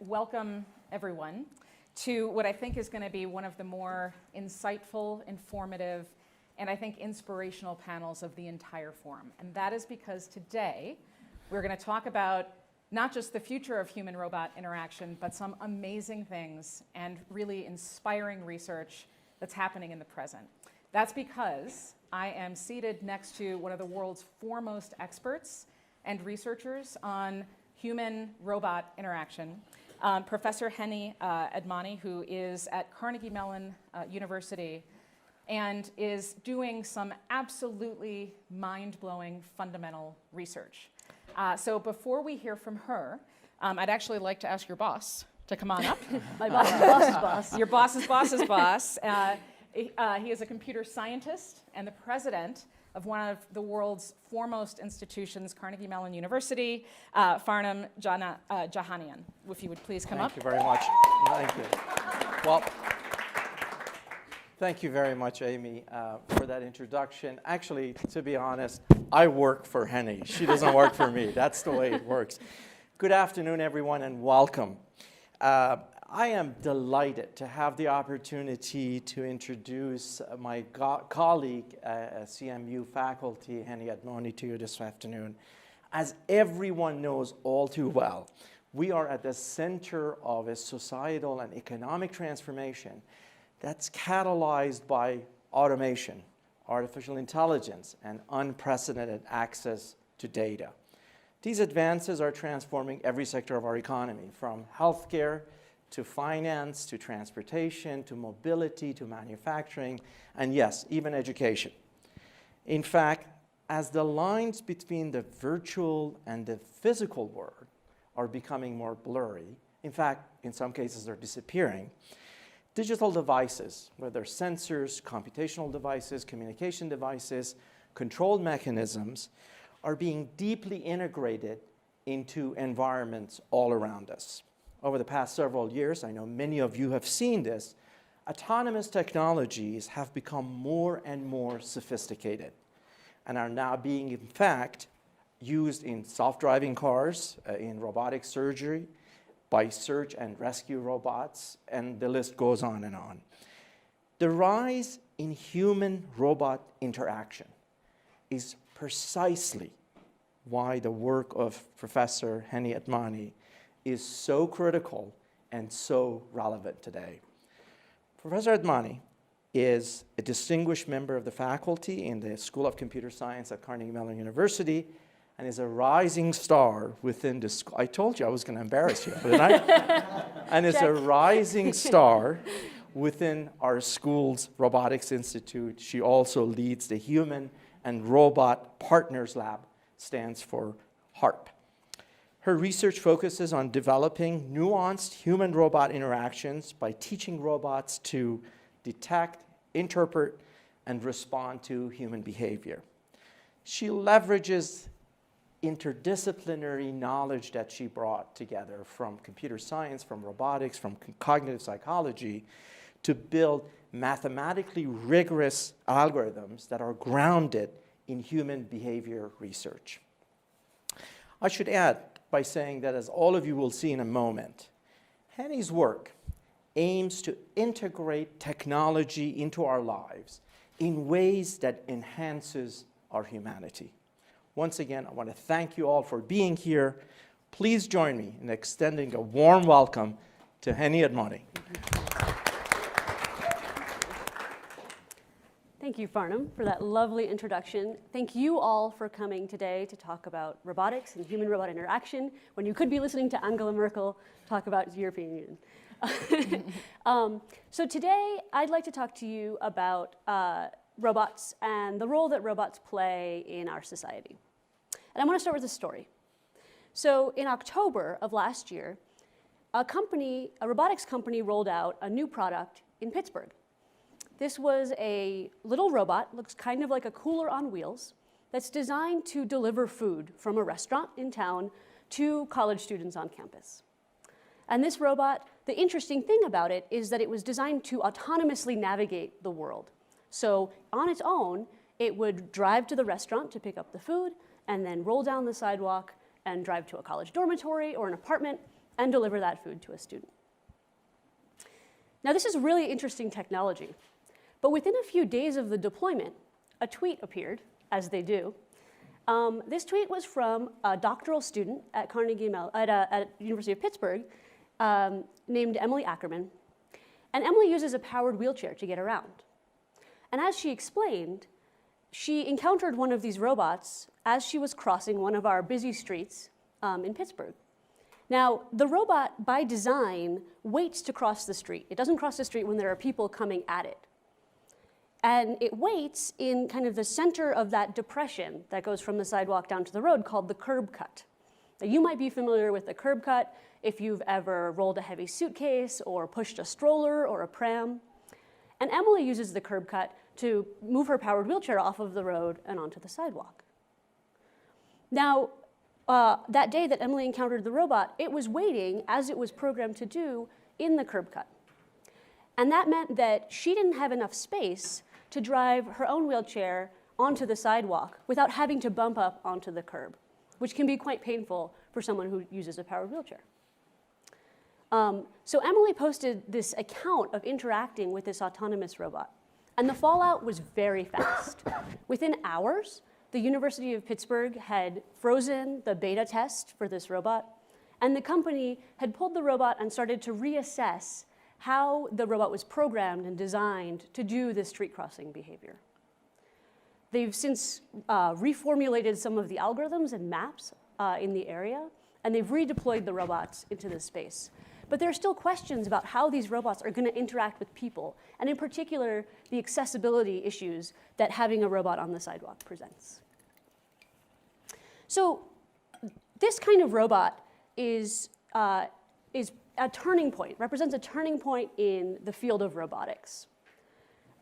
welcome everyone to what I think is going to be one of the more insightful, informative, and I think inspirational panels of the entire forum. And that is because today we're going to talk about not just the future of human-robot interaction, but some amazing things and really inspiring research that's happening in the present. That's because I am seated next to one of the world's foremost experts and researchers on human-robot interaction, Professor Henny Edmani, who is at Carnegie Mellon University and is doing some absolutely mind-blowing fundamental research. So before we hear from her, I'd actually like to ask your boss to come on up. My boss's boss. Your boss's boss's boss. He is a computer scientist and the president of one of the world's foremost institutions, Carnegie Mellon University, Farnam Jahanian. If you would please come up. Thank you very much. Thank you. Well, thank you very much, Amy, for that introduction. Actually, to be honest, I work for Henny. She doesn't work for me. That's the way it works. Good afternoon, everyone, and welcome. I am delighted to have the opportunity to introduce my colleague, CMU faculty, Henny Edmani, to you this afternoon. As everyone knows all too well, we are at the center of a societal and economic transformation that's catalyzed by automation, artificial intelligence, and unprecedented access to data. These advances are transforming every sector of our economy, from healthcare to finance, to transportation, to mobility, to manufacturing, and yes, even education. In fact, as the lines between the virtual and the physical world are becoming more blurry, in fact, in some cases they're disappearing, digital devices, whether sensors, computational devices, communication devices, control mechanisms, are being deeply integrated into environments all around us. Over the past several years, I know many of you have seen this, autonomous technologies have become more and more sophisticated and are now being, in fact, used in self-driving cars, in robotic surgery, by search and rescue robots, and the list goes on and on. The rise in human-robot interaction is precisely why the work of Professor Henny Edmani is so critical and so relevant today. Professor Edmani is a distinguished member of the faculty in the School of Computer Science at Carnegie Mellon University and is a rising star within the school. I told you I was going to embarrass you, didn't I? And is a rising star within our school's Robotics Institute. She also leads the Human and Robot Partners Lab, stands for HARP. Her research focuses on developing nuanced human-robot interactions by teaching robots to detect, interpret, and respond to human behavior. She leverages interdisciplinary knowledge that she brought together from computer science, from robotics, from cognitive psychology, to build mathematically rigorous algorithms that are grounded in human behavior research. I should add by saying that, as all of you will see in a moment, Henny's work aims to integrate technology into our lives in ways that enhances our humanity. Once again, I want to thank you all for being here. Please join me in extending a warm welcome to Henny Edmani. Thank you, Farnam, for that lovely introduction. Thank you all for coming today to talk about robotics and human-robot interaction when you could be listening to Angela Merkel talk about the European Union. So today, I'd like to talk to you about robots and the role that robots play in our society. And I want to start with a story. So in October of last year, a robotics company rolled out a new product in Pittsburgh. This was a little robot, looks kind of like a cooler on wheels, that's designed to deliver food from a restaurant in town to college students on campus. And this robot, the interesting thing about it is that it was designed to autonomously navigate the world. So on its own, it would drive to the restaurant to pick up the food and then roll down the sidewalk and drive to a college dormitory or an apartment and deliver that food to a student. Now, this is really interesting technology, but within a few days of the deployment, a tweet appeared, as they do. This tweet was from a doctoral student at University of Pittsburgh named Emily Ackerman. And Emily uses a powered wheelchair to get around. And as she explained, she encountered one of these robots as she was crossing one of our busy streets in Pittsburgh. Now, the robot, by design, waits to cross the street. It doesn't cross the street when there are people coming at it. And it waits in kind of the center of that depression that goes from the sidewalk down to the road called the curb cut. Now, you might be familiar with the curb cut if you've ever rolled a heavy suitcase or pushed a stroller or a pram. And Emily uses the curb cut to move her powered wheelchair off of the road and onto the sidewalk. Now, that day that Emily encountered the robot, it was waiting, as it was programmed to do, in the curb cut. And that meant that she didn't have enough space to drive her own wheelchair onto the sidewalk without having to bump up onto the curb, which can be quite painful for someone who uses a powered wheelchair. So Emily posted this account of interacting with this autonomous robot, and the fallout was very fast. Within hours, the University of Pittsburgh had frozen the beta test for this robot, and the company had pulled the robot and started to reassess how the robot was programmed and designed to do this street crossing behavior. They've since reformulated some of the algorithms and maps in the area, and they've redeployed the robots into this space. But there are still questions about how these robots are going to interact with people, and in particular, the accessibility issues that having a robot on the sidewalk presents. So this kind of robot is a turning point, represents a turning point in the field of robotics.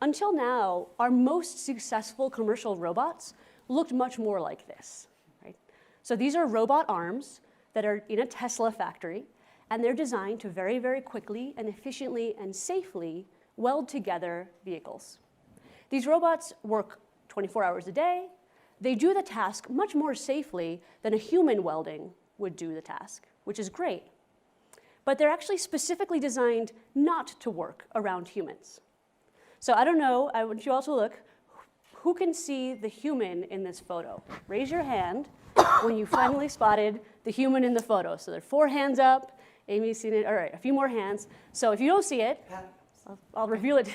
Until now, our most successful commercial robots looked much more like this, right? So these are robot arms that are in a Tesla factory, and they're designed to very, very quickly and efficiently and safely weld together vehicles. These robots work 24 hours a day. They do the task much more safely than a human welding would do the task, which is great. But they're actually specifically designed not to work around humans. So I don't know, I want you all to look. Who can see the human in this photo? Raise your hand when you finally spotted the human in the photo. So there are 4 hands up. Amy's seen it. All right, a few more hands. So if you don't see it, I'll reveal it.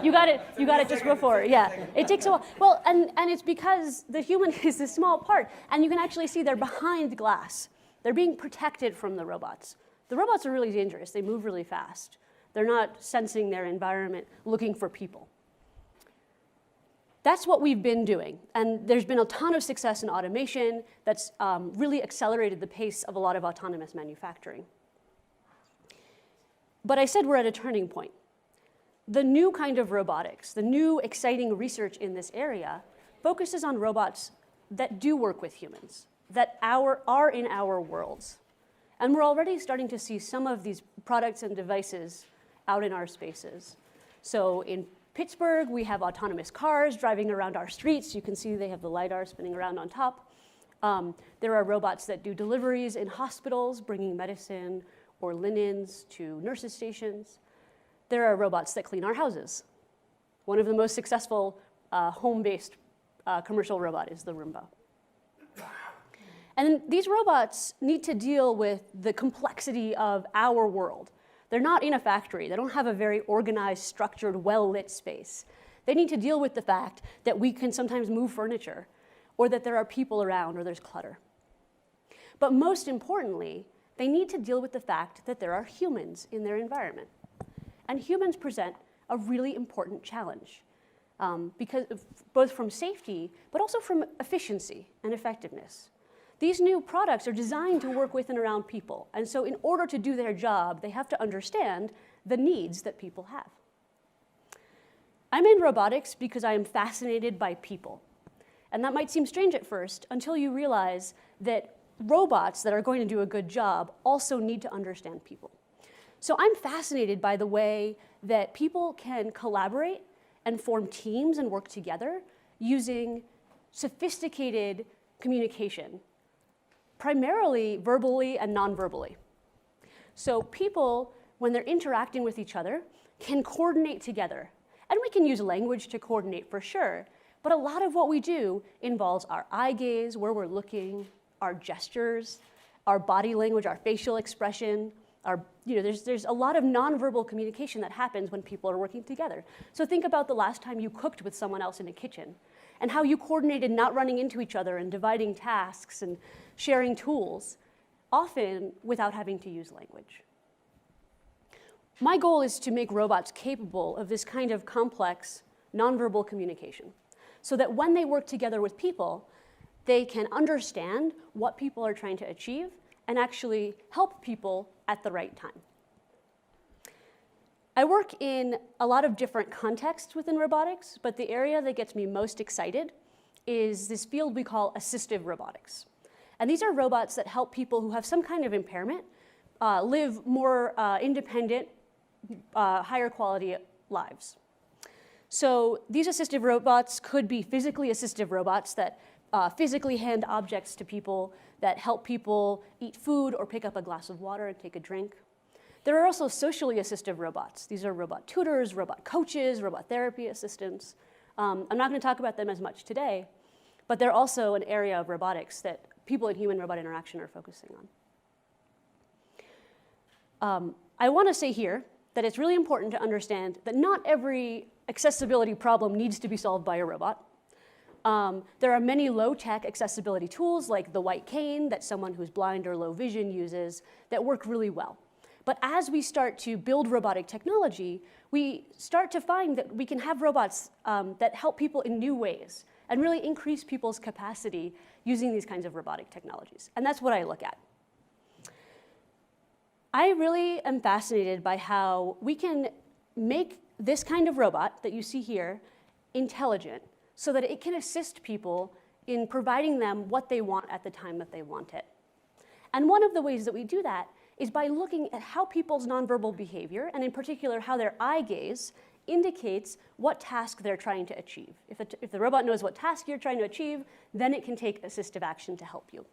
You got it just before. Yeah, it takes a while. Well, and it's because the human is a small part, and you can actually see they're behind glass. They're being protected from the robots. The robots are really dangerous. They move really fast. They're not sensing their environment, looking for people. That's what we've been doing, and there's been a ton of success in automation that's really accelerated the pace of a lot of autonomous manufacturing. But I said we're at a turning point. The new kind of robotics, the new exciting research in this area, focuses on robots that do work with humans, that are in our worlds. And we're already starting to see some of these products and devices out in our spaces. So in Pittsburgh, we have autonomous cars driving around our streets. You can see they have the LiDAR spinning around on top. There are robots that do deliveries in hospitals, bringing medicine or linens to nurses' stations. There are robots that clean our houses. One of the most successful home-based commercial robot is the Roomba. And these robots need to deal with the complexity of our world. They're not in a factory. They don't have a very organized, structured, well-lit space. They need to deal with the fact that we can sometimes move furniture, or that there are people around, or there's clutter. But most importantly, they need to deal with the fact that there are humans in their environment. And humans present a really important challenge, because both from safety, but also from efficiency and effectiveness. These new products are designed to work with and around people. And so in order to do their job, they have to understand the needs that people have. I'm in robotics because I am fascinated by people. And that might seem strange at first until you realize that robots that are going to do a good job also need to understand people. So I'm fascinated by the way that people can collaborate and form teams and work together using sophisticated communication, primarily verbally and non-verbally. So people, when they're interacting with each other, can coordinate together. And we can use language to coordinate for sure, but a lot of what we do involves our eye gaze, where we're looking, our gestures, our body language, our facial expression. There's a lot of nonverbal communication that happens when people are working together. So think about the last time you cooked with someone else in a kitchen and how you coordinated not running into each other and dividing tasks and sharing tools, often without having to use language. My goal is to make robots capable of this kind of complex nonverbal communication so that when they work together with people, they can understand what people are trying to achieve and actually help people at the right time. I work in a lot of different contexts within robotics, but the area that gets me most excited is this field we call assistive robotics. And these are robots that help people who have some kind of impairment live more independent, higher quality lives. So these assistive robots could be physically assistive robots that physically hand objects to people, that help people eat food or pick up a glass of water and take a drink. There are also socially assistive robots. These are robot tutors, robot coaches, robot therapy assistants. I'm not going to talk about them as much today, but they're also an area of robotics that people in human-robot interaction are focusing on. I want to say here that it's really important to understand that not every accessibility problem needs to be solved by a robot. There are many low-tech accessibility tools like the white cane that someone who's blind or low vision uses that work really well. But as we start to build robotic technology, we start to find that we can have robots that help people in new ways and really increase people's capacity using these kinds of robotic technologies. And that's what I look at. I really am fascinated by how we can make this kind of robot that you see here intelligent so that it can assist people in providing them what they want at the time that they want it. And one of the ways that we do that is by looking at how people's nonverbal behavior, and in particular how their eye gaze, indicates what task they're trying to achieve. If the robot knows what task you're trying to achieve, then it can take assistive action to help you.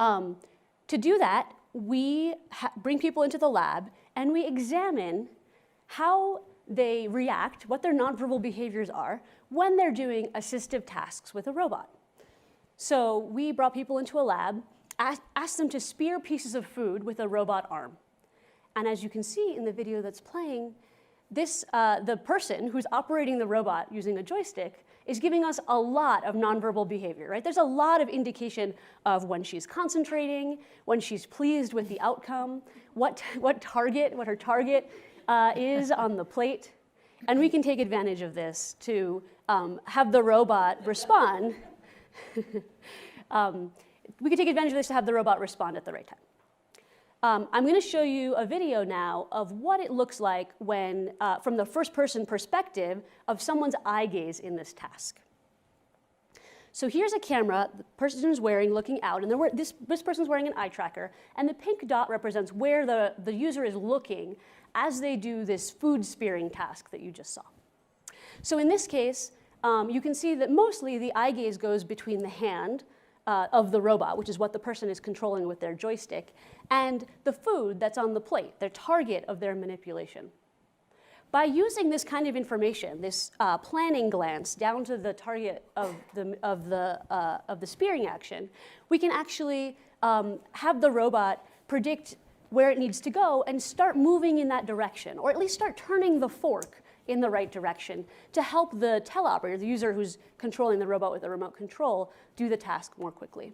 To do that, we bring people into the lab and we examine how they react, what their nonverbal behaviors are when they're doing assistive tasks with a robot. So we brought people into a lab, asked them to spear pieces of food with a robot arm. And as you can see in the video that's playing, the person who's operating the robot using a joystick is giving us a lot of nonverbal behavior, right? There's a lot of indication of when she's concentrating, when she's pleased with the outcome, what her target is on the plate. And we can take advantage of this to have the robot respond. We can take advantage of this to have the robot respond at the right time. I'm going to show you a video now of what it looks like when, from the first-person perspective of someone's eye gaze in this task. So here's a camera the person is wearing, looking out, and this person's wearing an eye tracker, and the pink dot represents where the user is looking as they do this food spearing task that you just saw. So in this case, you can see that mostly the eye gaze goes between the hand of the robot, which is what the person is controlling with their joystick, and the food that's on the plate, their target of their manipulation. By using this kind of information, this planning glance down to the target of the spearing action, we can actually have the robot predict where it needs to go and start moving in that direction, or at least start turning the fork in the right direction to help the teleoperator, the user who's controlling the robot with a remote control, do the task more quickly.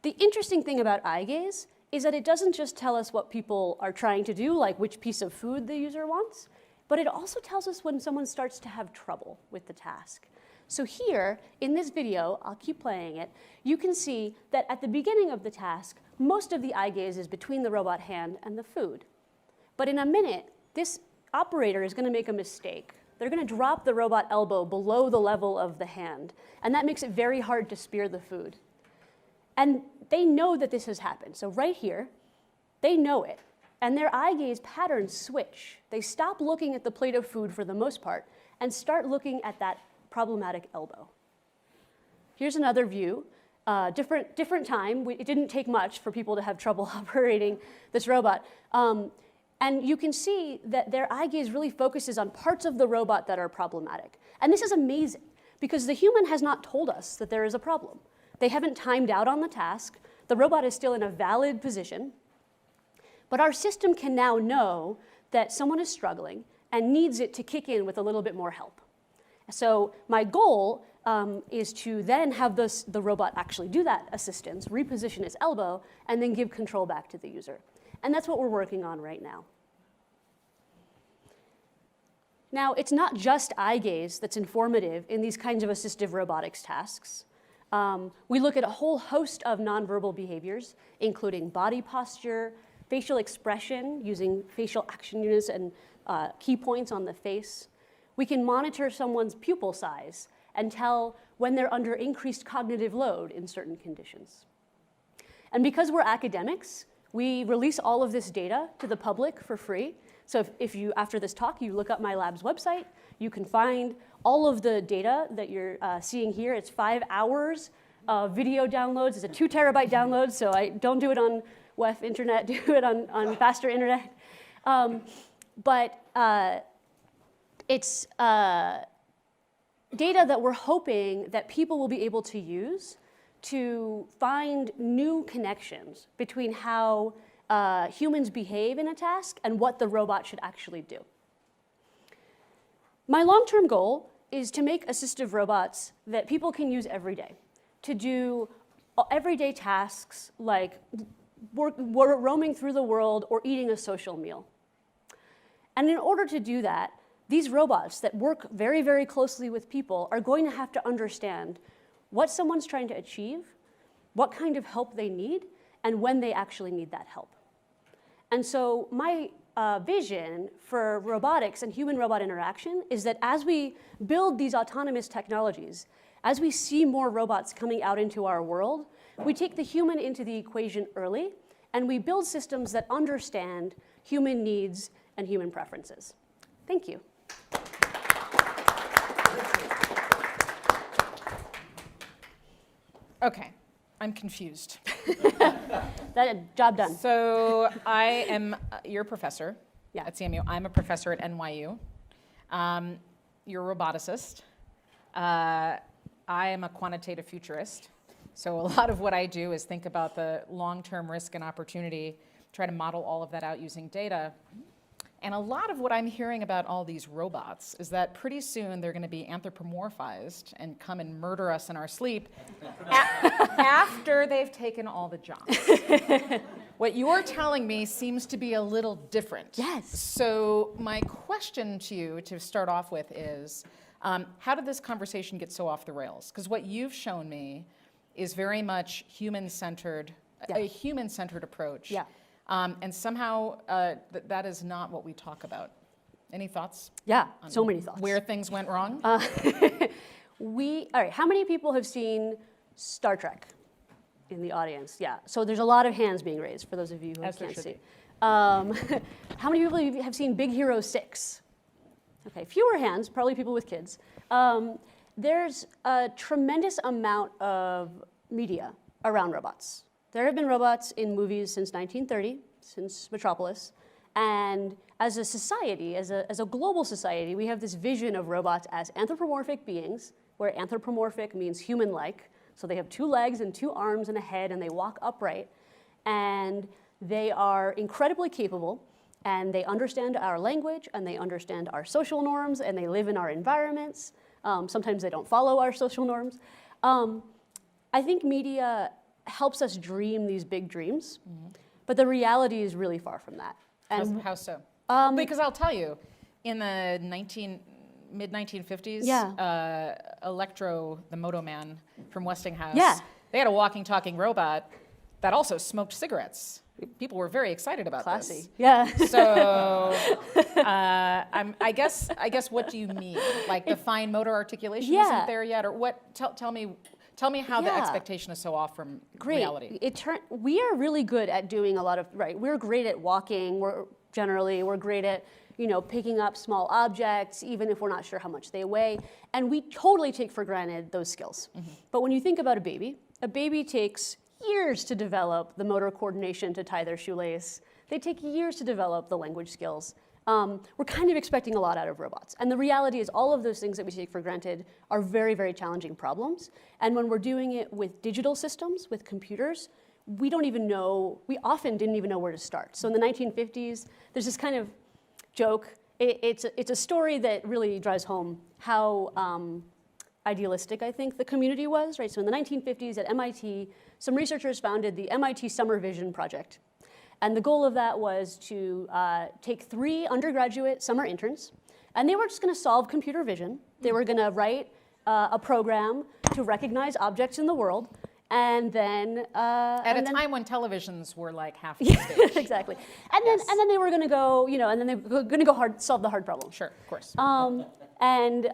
The interesting thing about eye gaze is that it doesn't just tell us what people are trying to do, like which piece of food the user wants, but it also tells us when someone starts to have trouble with the task. So here, in this video, I'll keep playing it, you can see that at the beginning of the task, most of the eye gaze is between the robot hand and the food. But in a minute, this operator is going to make a mistake. They're going to drop the robot elbow below the level of the hand, and that makes it very hard to spear the food. And they know that this has happened. So right here, they know it. And their eye gaze patterns switch. They stop looking at the plate of food for the most part and start looking at that problematic elbow. Here's another view different time. It didn't take much for people to have trouble operating this robot. And you can see that their eye gaze really focuses on parts of the robot that are problematic. And this is amazing, because the human has not told us that there is a problem. They haven't timed out on the task. The robot is still in a valid position. But our system can now know that someone is struggling and needs it to kick in with a little bit more help. So my goal is to then have the robot actually do that assistance, reposition its elbow, and then give control back to the user. And that's what we're working on right now. Now, it's not just eye gaze that's informative in these kinds of assistive robotics tasks. We look at a whole host of nonverbal behaviors, including body posture, facial expression, using facial action units and key points on the face. We can monitor someone's pupil size and tell when they're under increased cognitive load in certain conditions. And because we're academics, we release all of this data to the public for free. So if you, after this talk, you look up my lab's website, you can find all of the data that you're seeing here. It's 5 hours of video downloads. It's a 2 terabyte download, so I don't do it on WEF internet, do it on faster internet. But it's data that we're hoping that people will be able to use to find new connections between how humans behave in a task and what the robot should actually do. My long-term goal is to make assistive robots that people can use every day to do everyday tasks like roaming through the world or eating a social meal. And in order to do that, these robots that work very, very closely with people are going to have to understand what someone's trying to achieve, what kind of help they need, and when they actually need that help. And so my vision for robotics and human-robot interaction is that as we build these autonomous technologies, as we see more robots coming out into our world, we take the human into the equation early, and we build systems that understand human needs and human preferences. Thank you. Okay, I'm confused. That job done. So I am your professor Yeah. at CMU. I'm a professor at NYU. You're a roboticist. I am a quantitative futurist. So a lot of what I do is think about the long-term risk and opportunity, try to model all of that out using data. And a lot of what I'm hearing about all these robots is that pretty soon they're going to be anthropomorphized and come and murder us in our sleep after they've taken all the jobs. What you're telling me seems to be a little different. Yes. So my question to you to start off with is, how did this conversation get so off the rails? Because what you've shown me is very much human-centered, Yeah. a human-centered approach. Yeah. And somehow that is not what we talk about. Any thoughts? Yeah, so many thoughts. Where things went wrong? All right, how many people have seen Star Trek in the audience? Yeah, so there's a lot of hands being raised for those of you who As there can't should see. How many people have seen Big Hero 6? Okay, fewer hands, probably people with kids. There's a tremendous amount of media around robots. There have been robots in movies since 1930, since Metropolis. And as a society, as a global society, we have this vision of robots as anthropomorphic beings, where anthropomorphic means human-like. So they have 2 legs and 2 arms and a head, and they walk upright. And they are incredibly capable, and they understand our language, and they understand our social norms, and they live in our environments. Sometimes they don't follow our social norms. I think media helps us dream these big dreams, but the reality is really far from that. And How so? Because I'll tell you, in the mid-1950s, Yeah. Electro, the Moto Man from Westinghouse, Yeah. they had a walking, talking robot that also smoked cigarettes. People were very excited about classy. this. Yeah. So, I guess, what do you mean? Like the fine motor articulation Yeah. isn't there yet, or what? Tell me how the Yeah. expectation is so off from Great. reality. We are really good at doing a lot of, we're great at walking, we're great at, picking up small objects, even if we're not sure how much they weigh, and we totally take for granted those skills. But when you think about a baby, a baby takes years to develop the motor coordination to tie their shoelace. They take years to develop the language skills. We're kind of expecting a lot out of robots. And the reality is all of those things that we take for granted are very, very challenging problems. And when we're doing it with digital systems, with computers, we often didn't even know where to start. So in the 1950s, there's this kind of joke. It's a story that really drives home how idealistic I think the community was, right? So in the 1950s at MIT, some researchers founded the MIT Summer Vision Project. And the goal of that was to take 3 undergraduate summer interns, and they were just going to solve computer vision. They were going to write a program to recognize objects in the world, and then at a time when televisions were like half the stage. Exactly. And then they were going to go, and then they were going to go solve the hard problem. Sure, of course. And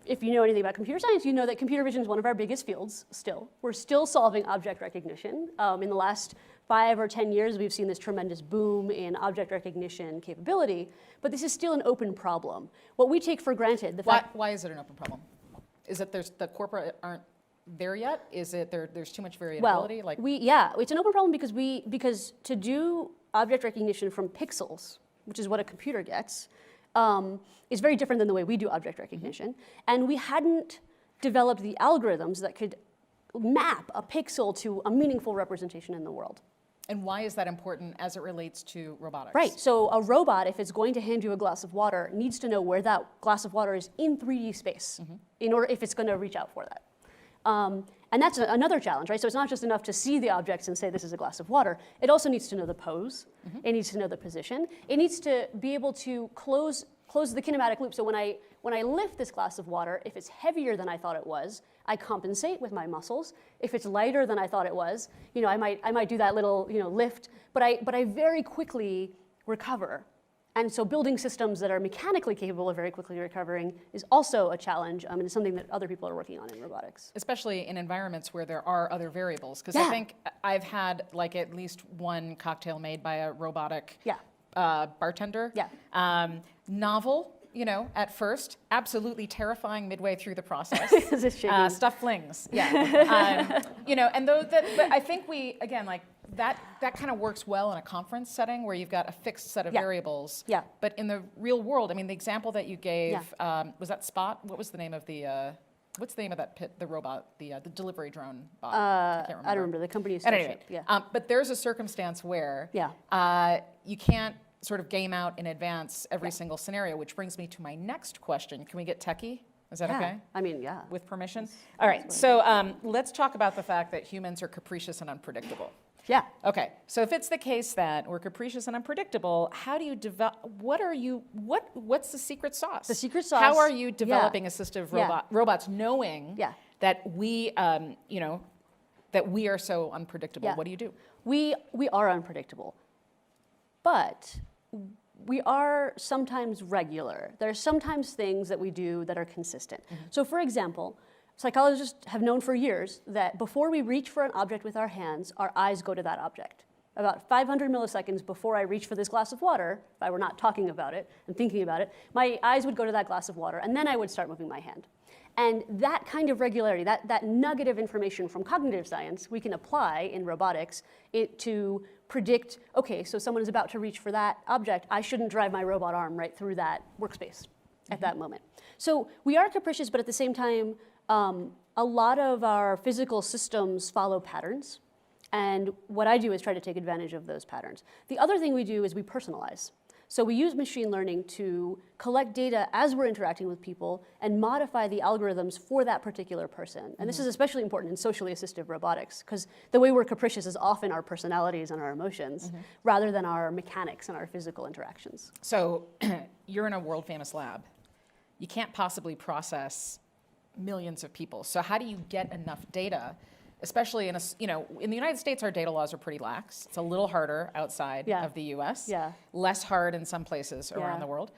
if you know anything about computer science, you know that computer vision is one of our biggest fields still. We're still solving object recognition. In the last 5 or 10 years, we've seen this tremendous boom in object recognition capability, but this is still an open problem. What we take for granted, Why is it an open problem? Is it the corporate aren't there yet? Is it there's too much variability? It's an open problem because to do object recognition from pixels, which is what a computer gets, is very different than the way we do object recognition. And we hadn't developed the algorithms that could map a pixel to a meaningful representation in the world. And why is that important as it relates to robotics? Right, so a robot, if it's going to hand you a glass of water, needs to know where that glass of water is in 3D space in order if it's going to reach out for that. And that's another challenge, right? So it's not just enough to see the objects and say this is a glass of water. It also needs to know the pose. It needs to know the position. It needs to be able to close the kinematic loop. So when I lift this glass of water, if it's heavier than I thought it was, I compensate with my muscles. If it's lighter than I thought it was, I might do that little lift, but I very quickly recover. And so building systems that are mechanically capable of very quickly recovering is also a challenge, and it's something that other people are working on in robotics. Especially in environments where there are other variables. Because I think I've had at least one cocktail made by a robotic bartender. Novel, at first, absolutely terrifying midway through the process. Stuff flings, and but I think that kind of works well in a conference setting where you've got a fixed set of variables. But in the real world, the example that you gave, was that Spot? What was the name of what's the name of the robot, the delivery drone bot? I can't remember. I don't remember. The company is anyway, but there's a circumstance where you can't sort of game out in advance every single scenario, which brings me to my next question. Can we get techie? Is that okay? With permission? All right, so let's talk about the fact that humans are capricious and unpredictable. Okay, so if it's the case that we're capricious and unpredictable, how do you develop, what's the secret sauce? The secret sauce. How are you developing assistive robots knowing that we are so unpredictable? What do you do? We are unpredictable, but we are sometimes regular. There are sometimes things that we do that are consistent. So for example, psychologists have known for years that before we reach for an object with our hands, our eyes go to that object. About 500 milliseconds before I reach for this glass of water, if I were not talking about it and thinking about it, my eyes would go to that glass of water, and then I would start moving my hand. And that kind of regularity, that nugget of information from cognitive science, we can apply in robotics to predict, okay, so someone is about to reach for that object, I shouldn't drive my robot arm right through that workspace at that moment. So we are capricious, but at the same time, a lot of our physical systems follow patterns, and what I do is try to take advantage of those patterns. The other thing we do is we personalize. So we use machine learning to collect data as we're interacting with people and modify the algorithms for that particular person. And this is especially important in socially assistive robotics, because the way we're capricious is often our personalities and our emotions, rather than our mechanics and our physical interactions. So you're in a world-famous lab. You can't possibly process millions of people. So how do you get enough data, especially in in the United States, our data laws are pretty lax. It's a little harder outside of the US, less hard in some places around the world.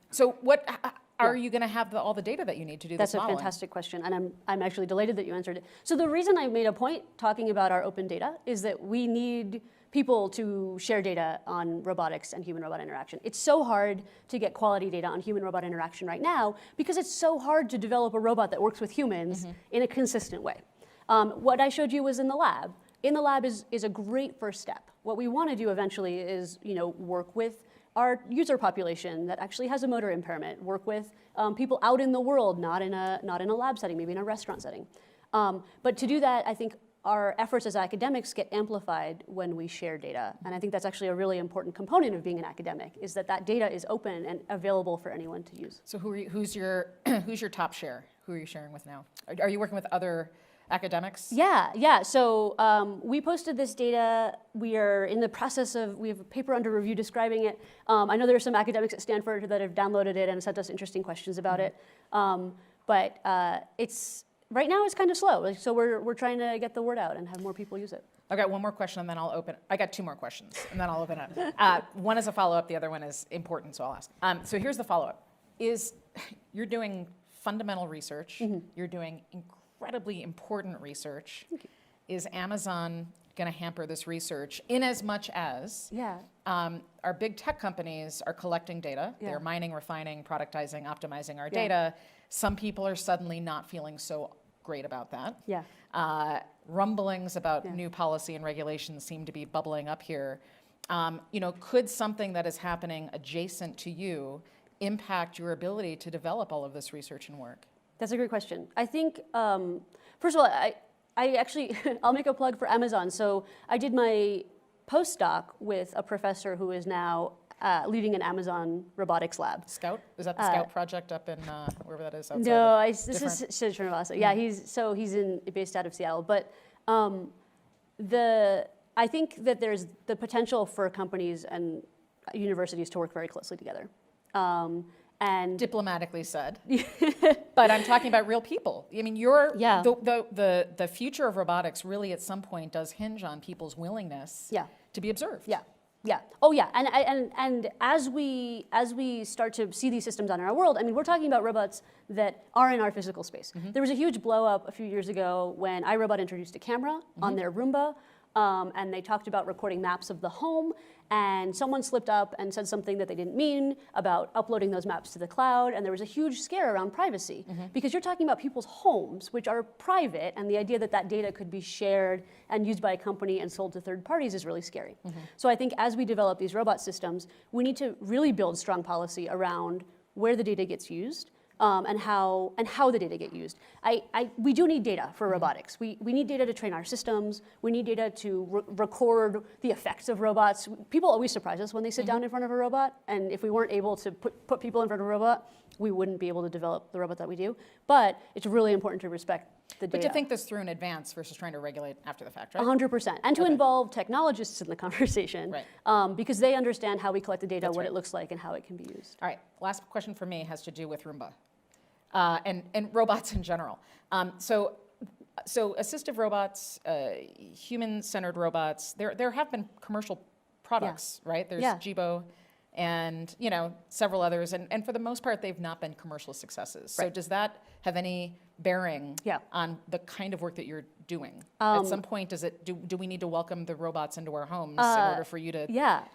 So what are you going to have all the data that you need to do this modeling? That's a fantastic question, and I'm actually delighted that you answered it. So the reason I made a point talking about our open data is that we need people to share data on robotics and human-robot interaction. It's so hard to get quality data on human-robot interaction right now because it's so hard to develop a robot that works with humans in a consistent way. What I showed you was in the lab. In the lab is a great first step. What we want to do eventually is, work with our user population that actually has a motor impairment, work with people out in the world, not in a lab setting, maybe in a restaurant setting. But to do that, I think our efforts as academics get amplified when we share data. And I think that's actually a really important component of being an academic, is that data is open and available for anyone to use. So who's your top share? Who are you sharing with now? Are you working with other academics? Yeah. So we posted this data. We are in the process we have a paper under review describing it. I know there are some academics at Stanford that have downloaded it and sent us interesting questions about it. But right now it's kind of slow. So we're trying to get the word out and have more people use it. I've got one more question and then I'll open. I got two more questions and then I'll open it. One is a follow-up, the other one is important, so I'll ask. So here's the follow-up. You're doing fundamental research. You're doing incredibly important research. Is Amazon going to hamper this research in as much as our big tech companies are collecting data? They're mining, refining, productizing, optimizing our data. Some people are suddenly not feeling so great about that. Rumblings about new policy and regulations seem to be bubbling up here. Could something that is happening adjacent to you impact your ability to develop all of this research and work? That's a great question. I think, first of all, I actually, I'll make a plug for Amazon. So I did my postdoc with a professor who is now leading an Amazon robotics lab. Scout? Is that the Scout project up in wherever that is? No, this is Srinivasa. Yeah, he's based out of Seattle. But I think that there's the potential for companies and universities to work very closely together. And diplomatically said, but I'm talking about real people. I mean, the future of robotics really at some point does hinge on people's willingness to be observed. Oh yeah, and as we start to see these systems on our world, I mean, we're talking about robots that are in our physical space. There was a huge blow up a few years ago when iRobot introduced a camera on their Roomba. And they talked about recording maps of the home, and someone slipped up and said something that they didn't mean about uploading those maps to the cloud, and there was a huge scare around privacy, because you're talking about people's homes, which are private, and the idea that data could be shared and used by a company and sold to third parties is really scary. So I think as we develop these robot systems, we need to really build strong policy around where the data gets used, and how the data get used. We do need data for robotics. We need data to train our systems. We need data to record the effects of robots. People always surprise us when they sit down in front of a robot, and if we weren't able to put people in front of a robot, we wouldn't be able to develop the robot that we do. But it's really important to respect the data. But to think this through in advance versus trying to regulate after the fact, right? 100%. And to involve technologists in the conversation, because they understand how we collect the data, what it looks like, and how it can be used. All right, last question for me has to do with Roomba and robots in general. So assistive robots, human-centered robots, there have been commercial products, right? There's Jibo and several others, and for the most part, they've not been commercial successes. So does that have any bearing on the kind of work that you're doing? At some point, do we need to welcome the robots into our homes in order for you to?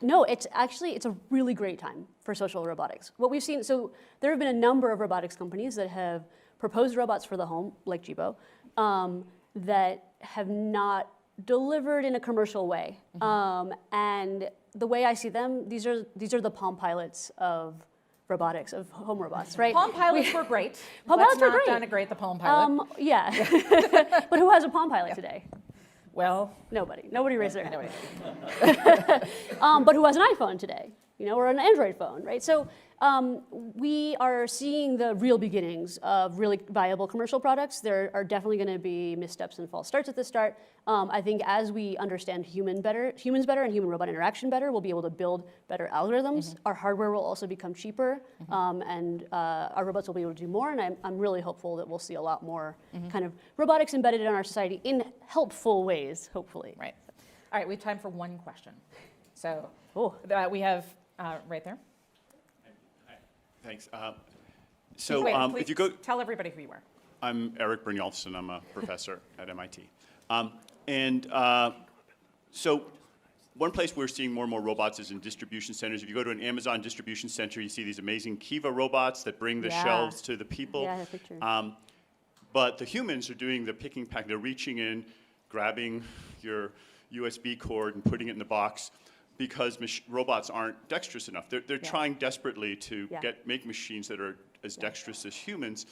No, it's a really great time for social robotics. What we've seen, so there have been a number of robotics companies that have proposed robots for the home, like Jibo, that have not delivered in a commercial way. And the way I see them, these are the Palm Pilots of robotics, of home robots, right? Palm Pilots were great. Palm Pilots were great. Let's not denigrate the Palm Pilot. But who has a Palm Pilot today? Well, nobody raised their hand. But who has an iPhone today? Or an Android phone, right? So we are seeing the real beginnings of really viable commercial products. There are definitely going to be missteps and false starts at the start. I think as we understand humans better and human-robot interaction better, we'll be able to build better algorithms. Our hardware will also become cheaper, and our robots will be able to do more. And I'm really hopeful that we'll see a lot more kind of robotics embedded in our society in helpful ways, hopefully. Right. All right, we have time for one question. So we have right there. Hi. Thanks. Wait, if you go, tell everybody who you are. I'm Eric Brynjolfsson. I'm a professor at MIT. So one place we're seeing more and more robots is in distribution centers. If you go to an Amazon distribution center, you see these amazing Kiva robots that bring the shelves to the people. Yeah, I have a picture. but the humans are doing the picking, pack. They're reaching in, grabbing your USB cord and putting it in the box because robots aren't dexterous enough. They're trying desperately to make machines that are as dexterous as humans.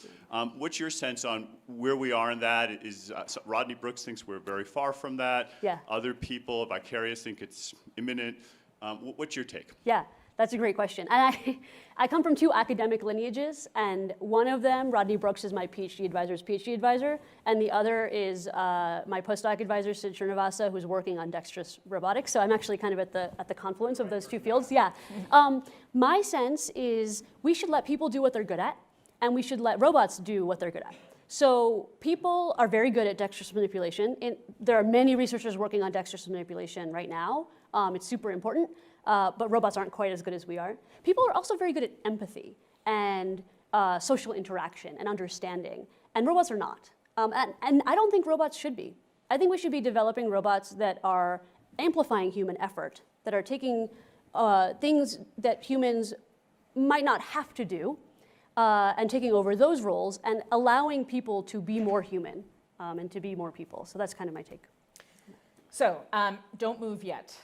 What's your sense on where we are in that? Rodney Brooks thinks we're very far from that. Yeah. Other people, Vicarious, think it's imminent. What's your take? Yeah, that's a great question. And I come from two academic lineages, and one of them, Rodney Brooks, is my PhD advisor, and the other is my postdoc advisor, Sid Srinivasa, who's working on dexterous robotics. So I'm actually kind of at the confluence of those two fields. Yeah. My sense is we should let people do what they're good at, and we should let robots do what they're good at. So people are very good at dexterous manipulation. There are many researchers working on dexterous manipulation right now. It's super important, but robots aren't quite as good as we are. People are also very good at empathy and social interaction and understanding, and robots are not. And I don't think robots should be. I think we should be developing robots that are amplifying human effort, that are taking things that humans might not have to do, and taking over those roles and allowing people to be more human and to be more people. So that's kind of my take. So don't move yet.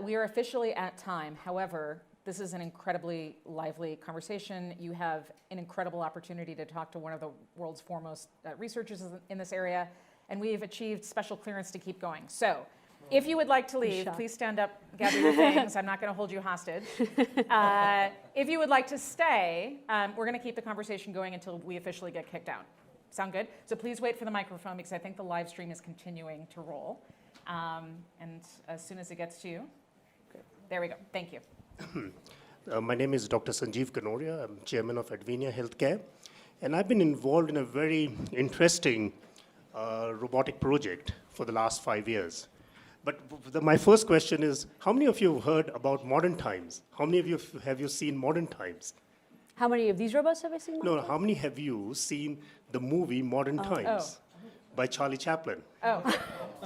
We are officially at time. However, this is an incredibly lively conversation. You have an incredible opportunity to talk to one of the world's foremost researchers in this area, and we've achieved special clearance to keep going. So if you would like to leave, please stand up, gather your things. I'm not going to hold you hostage. If you would like to stay, we're going to keep the conversation going until we officially get kicked out. Sound good? So please wait for the microphone because I think the live stream is continuing to roll. And as soon as it gets to you, there we go. Thank you. My name is Dr. Sanjeev Kanoria. I'm chairman of Advenia Healthcare. And I've been involved in a very interesting robotic project for the last 5 years. But my first question is, how many of you have heard about Modern Times? How many of you have you seen Modern Times? How many of these robots have I seen? No, how many have you seen the movie Modern Times by Charlie Chaplin?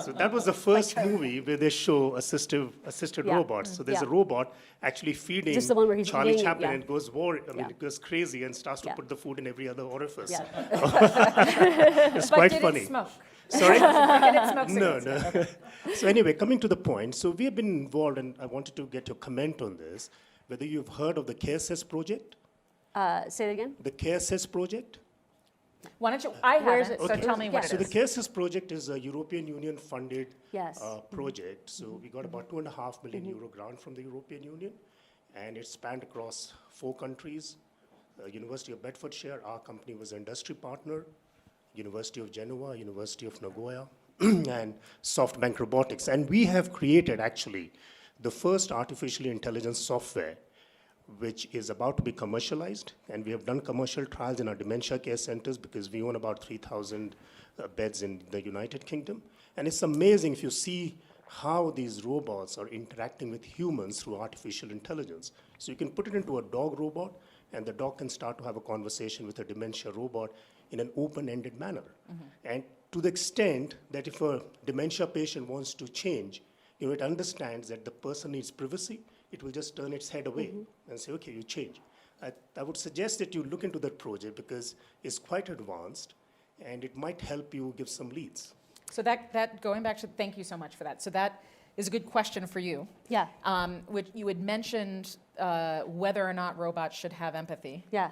So that was the first movie where they show assisted robots. So there's a robot actually feeding Is this the one where he's Charlie eating it? Chaplin Yeah. and goes it goes crazy and starts to put the food in every other orifice. It's But quite did funny. it smoke? Sorry? Did it smoke No, cigarettes? no. Okay. So anyway, coming to the point, so we have been involved, and I wanted to get your comment on this, whether you've heard of the CareSys project, Say it again. the CareSys project. Why don't you? I Where is haven't, it? so Okay. tell me what So it the is. CareSys project is a European Union funded Yes. project. So we got about €2.5 million euro grant from the European Union, and it spanned across 4 countries. University of Bedfordshire, our company was an industry partner, University of Genoa, University of Nagoya, and SoftBank Robotics. And we have created actually the first artificially intelligent software which is about to be commercialized, and we have done commercial trials in our dementia care centers because we own about 3,000 beds in the United Kingdom. And it's amazing if you see how these robots are interacting with humans through artificial intelligence. So you can put it into a dog robot, and the dog can start to have a conversation with a dementia robot in an open-ended manner. And to the extent that if a dementia patient wants to change, it understands that the person needs privacy, it will just turn its head away and say, okay, you change. I would suggest that you look into that project because it's quite advanced and it might help you give some leads. So that going back to, thank you so much for that. So that is a good question for you. Yeah. Which you had mentioned whether or not robots should have empathy. Yeah.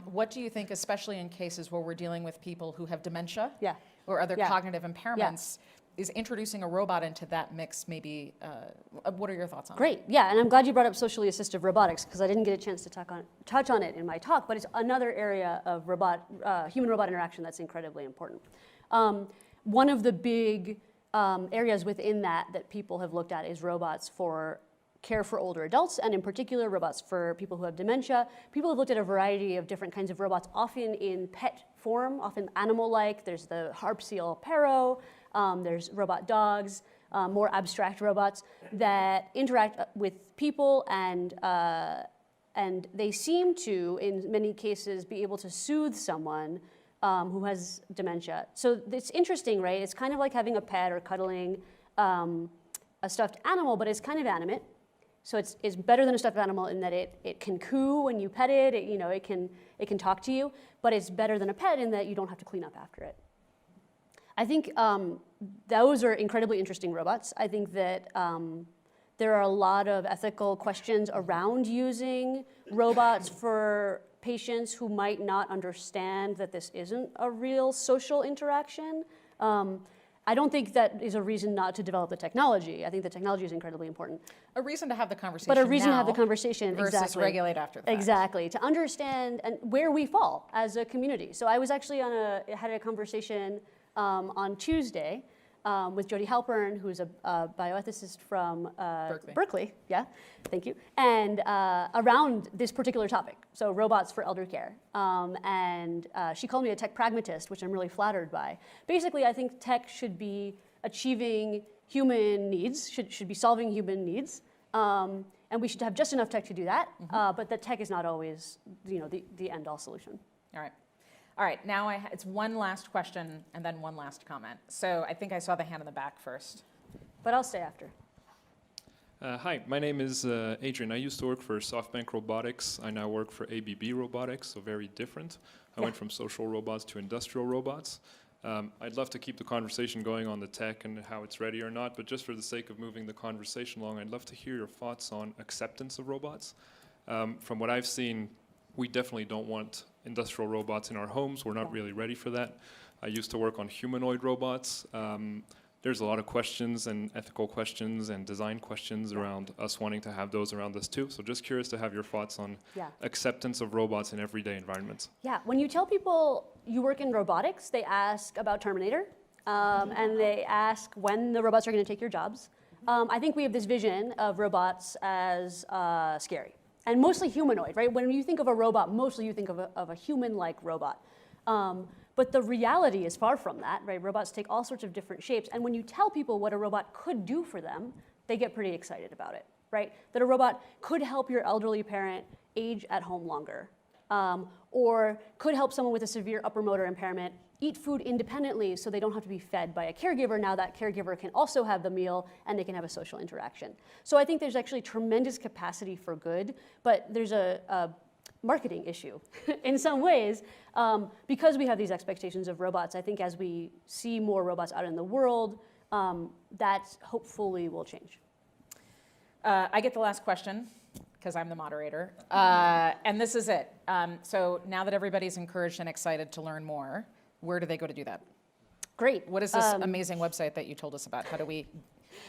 What do you think, especially in cases where we're dealing with people who have dementia Yeah. or other Yeah. cognitive impairments, is introducing a robot into that mix maybe, what are your thoughts on Great, yeah, and I'm glad you brought up socially assistive robotics because I didn't get a chance to touch on it in my talk, but it's another area of human-robot interaction that's incredibly important. One of the big areas within that people have looked at is robots for care for older adults, and in particular robots for people who have dementia. People have looked at a variety of different kinds of robots, often in pet form, often animal-like. There's the harp seal Paro, there's robot dogs, more abstract robots that interact with people, and they seem to, in many cases, be able to soothe someone who has dementia. So it's interesting, right? It's kind of like having a pet or cuddling a stuffed animal, but it's kind of animate. So it's better than a stuffed animal in that it can coo when you pet it, it can talk to you, but it's better than a pet in that you don't have to clean up after it. I think those are incredibly interesting robots. I think that there are a lot of ethical questions around using robots for patients who might not understand that this isn't a real social interaction. I don't think that is a reason not to develop the technology. I think the technology is incredibly important. A reason to have the conversation But a reason to now have the conversation, versus exactly. regulate after the fact. Exactly, to understand and where we fall as a community. So I was actually had a conversation on Tuesday with Jody Halpern, who's a bioethicist from Berkeley, yeah, thank you, and around this particular topic, so robots for elder care. And she called me a tech pragmatist, which I'm really flattered by. Basically, I think tech should be achieving human needs, should be solving human needs, and we should have just enough tech to do that, but that tech is not always the end-all solution. All right. All right, now it's one last question and then one last comment. So I think I saw the hand in the back first. But I'll stay after. Hi, my name is Adrian. I used to work for SoftBank Robotics. I now work for ABB Robotics, so very different. I went from social robots to industrial robots. I'd love to keep the conversation going on the tech and how it's ready or not, but just for the sake of moving the conversation along, I'd love to hear your thoughts on acceptance of robots. From what I've seen, we definitely don't want industrial robots in our homes. We're not really ready for that. I used to work on humanoid robots. There's a lot of questions and ethical questions and design questions around us wanting to have those around us too. So just curious to have your thoughts on acceptance of robots in everyday environments. Yeah, when you tell people you work in robotics, they ask about Terminator, and they ask when the robots are going to take your jobs. I think we have this vision of robots as scary. And mostly humanoid, right? When you think of a robot, mostly you think of a human-like robot. But the reality is far from that, right? Robots take all sorts of different shapes. And when you tell people what a robot could do for them, they get pretty excited about it, right? That a robot could help your elderly parent age at home longer, or could help someone with a severe upper motor impairment eat food independently so they don't have to be fed by a caregiver. Now that caregiver can also have the meal and they can have a social interaction. So I think there's actually tremendous capacity for good, but there's a marketing issue in some ways because we have these expectations of robots. I think as we see more robots out in the world, that hopefully will change. I get the last question because I'm the moderator, and this is it. So now that everybody's encouraged and excited to learn more, where do they go to do that? Great. What is this amazing website that you told us about? How do we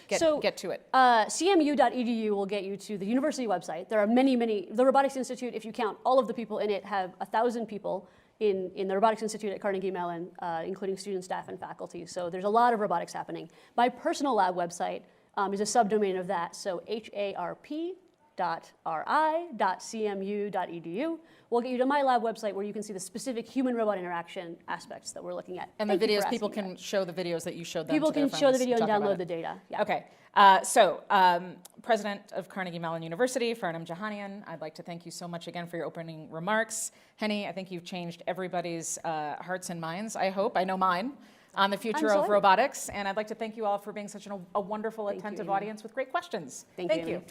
get to it? CMU.edu will get you to the university website. There are many, the Robotics Institute, if you count all of the people in it, have 1,000 people in the Robotics Institute at Carnegie Mellon, including students, staff, and faculty. So there's a lot of robotics happening. My personal lab website is a subdomain of that, so harp.ri.cmu.edu will get you to my lab website where you can see the specific human-robot interaction aspects that we're looking at. And the videos, people can show the videos that you showed them. People to their can show the friends, video and download the data. Yeah. Okay. President of Carnegie Mellon University, Farnam Jahanian, I'd like to thank you so much again for your opening remarks. Henny, I think you've changed everybody's hearts and minds, I hope. I know mine. On the future of robotics. And I'd like to thank you all for being such a wonderful, attentive audience with great questions. Thank you.